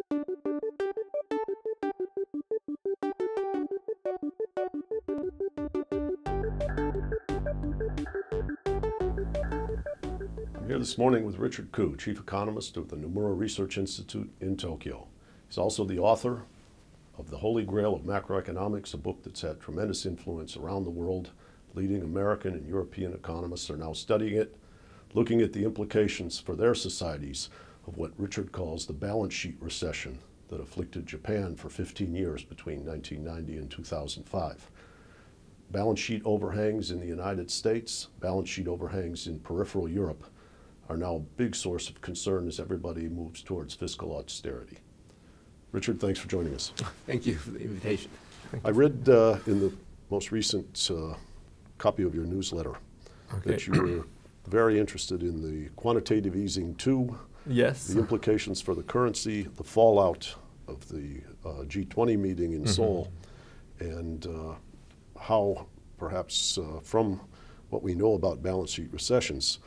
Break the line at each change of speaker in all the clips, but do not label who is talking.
I'm here this morning with Richard Koo, Chief Economist of the Nomura Research Institute in Tokyo. He's also the author of The Holy Grail of Macroeconomics, a book that's had tremendous influence around the world. Leading American and European economists are now studying it, looking at the implications for their societies of what Richard calls the balance sheet recession that afflicted Japan for 15 years between 1990 and 2005. Balance sheet overhangs in the United States, balance sheet overhangs in peripheral Europe are now a big source of concern as everybody moves towards fiscal austerity. Richard, thanks for joining us.
Thank you for the invitation.
I read in the most recent copy of your newsletter that you were very interested in the quantitative easing too,
yes,
the implications for the currency, the fallout of the G20 meeting in Seoul, and how perhaps from what we know about balance sheet recessions,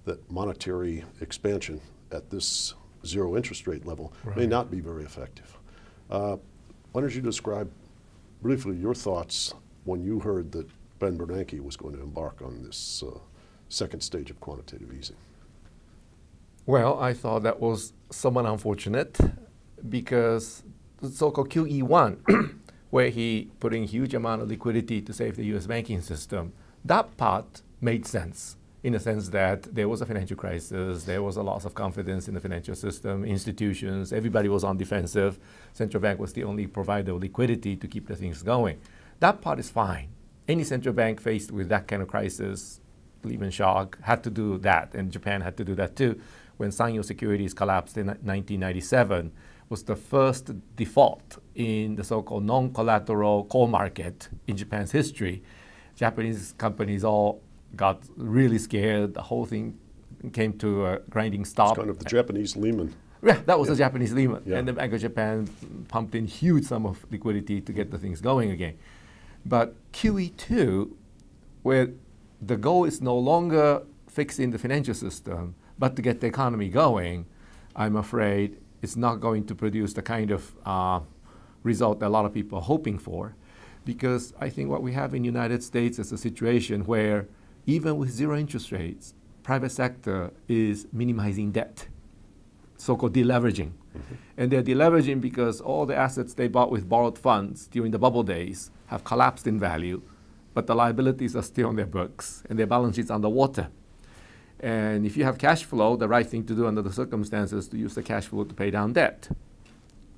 that monetary expansion at this zero interest rate level may not be very effective. Why don't you describe briefly your thoughts when you heard that Ben Bernanke was going to embark on this second stage of quantitative easing?
Well, I thought that was somewhat unfortunate because the so-called QE1, where he put in huge amount of liquidity to save the US banking system, that part made sense in the sense that there was a financial crisis, there was a loss of confidence in the financial system, institutions, everybody was on defensive. Central bank was the only provider of liquidity to keep the things going. That part is fine. Any central bank faced with that kind of crisis, Lehman shock, had to do that, and Japan had to do that too. When Sanyo Securities collapsed in 1997, was the first default in the so-called non-collateral coal market in Japan's history. Japanese companies all got really scared. The whole thing came to a grinding stop.
It's kind of the Japanese Lehman.
Yeah, that was the Japanese Lehman. Yeah. And the Bank of Japan pumped in huge sum of liquidity to get the things going again. But QE2, where the goal is no longer fixing the financial system, but to get the economy going, I'm afraid it's not going to produce the kind of result that a lot of people are hoping for. Because I think what we have in the United States is a situation where even with zero interest rates, private sector is minimizing debt, so-called deleveraging. And they're deleveraging because all the assets they bought with borrowed funds during the bubble days have collapsed in value, but the liabilities are still on their books and their balance sheet's underwater. And if you have cash flow, the right thing to do under the circumstances is to use the cash flow to pay down debt.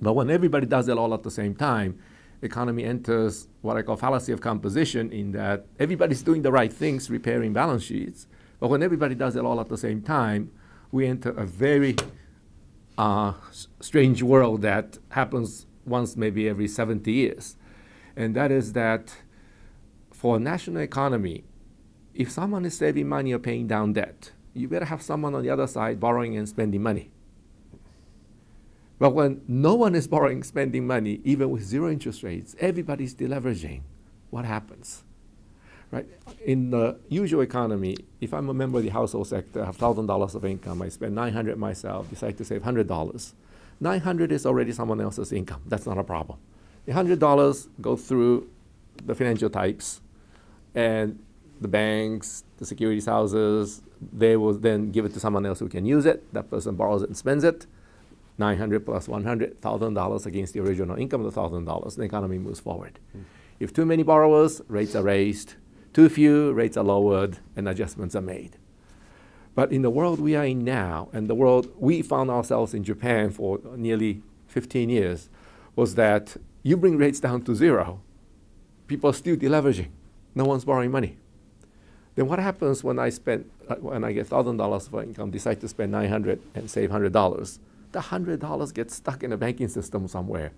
But when everybody does it all at the same time, the economy enters what I call fallacy of composition, in that everybody's doing the right things, repairing balance sheets, but when everybody does it all at the same time, we enter a very strange world that happens once maybe every 70 years. And that is that for a national economy, if someone is saving money or paying down debt, you better have someone on the other side borrowing and spending money. But when no one is borrowing, spending money, even with zero interest rates, everybody's deleveraging, what happens? Right? In the usual economy, if I'm a member of the household sector, I have $1,000 of income, I spend $900 myself, decide to save $100. $900 is already someone else's income. That's not a problem. The $100 go through the financial types, and the banks, the securities houses, they will then give it to someone else who can use it. That person borrows it and spends it. 900 plus 100, $1,000 against the original income of the $1,000. The economy moves forward. If too many borrowers, rates are raised. Too few, rates are lowered, and adjustments are made. But in the world we are in now, and the world we found ourselves in Japan for nearly 15 years, was that you bring rates down to zero, people are still deleveraging. No one's borrowing money. Then what happens when I get $1,000 for income, decide to spend $900 and save $100? The $100 gets stuck in the banking system somewhere.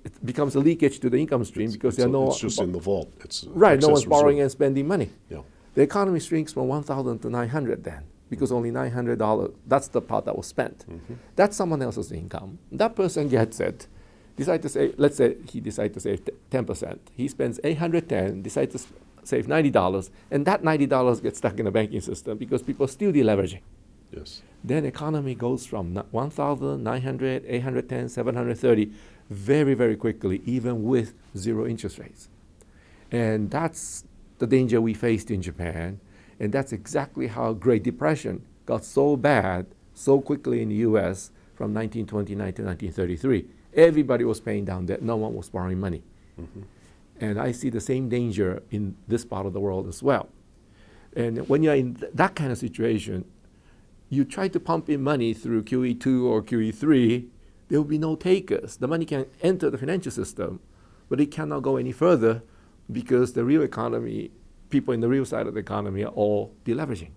It becomes a leakage to the income stream because there are no...
It's just in the vault. It's
right, no one's borrowing and spending money.
Yeah.
The economy shrinks from 1,000 to 900 then, because only $900, that's the part that was spent. That's someone else's income. That person gets it, decide to save, let's say he decides to save 10%. He spends $810, decides to save $90, and that $90 gets stuck in the banking system because people are still deleveraging.
Yes.
Then economy goes from 1,900, 810, 730 very, very quickly, even with zero interest rates. And that's the danger we faced in Japan. And that's exactly how Great Depression got so bad so quickly in the US from 1929 to 1933. Everybody was paying down debt. No one was borrowing money. Mm-hmm. And I see the same danger in this part of the world as well. And when you're in that kind of situation, you try to pump in money through QE2 or QE3, there will be no takers. The money can enter the financial system, but it cannot go any further because the real economy, people in the real side of the economy are all deleveraging.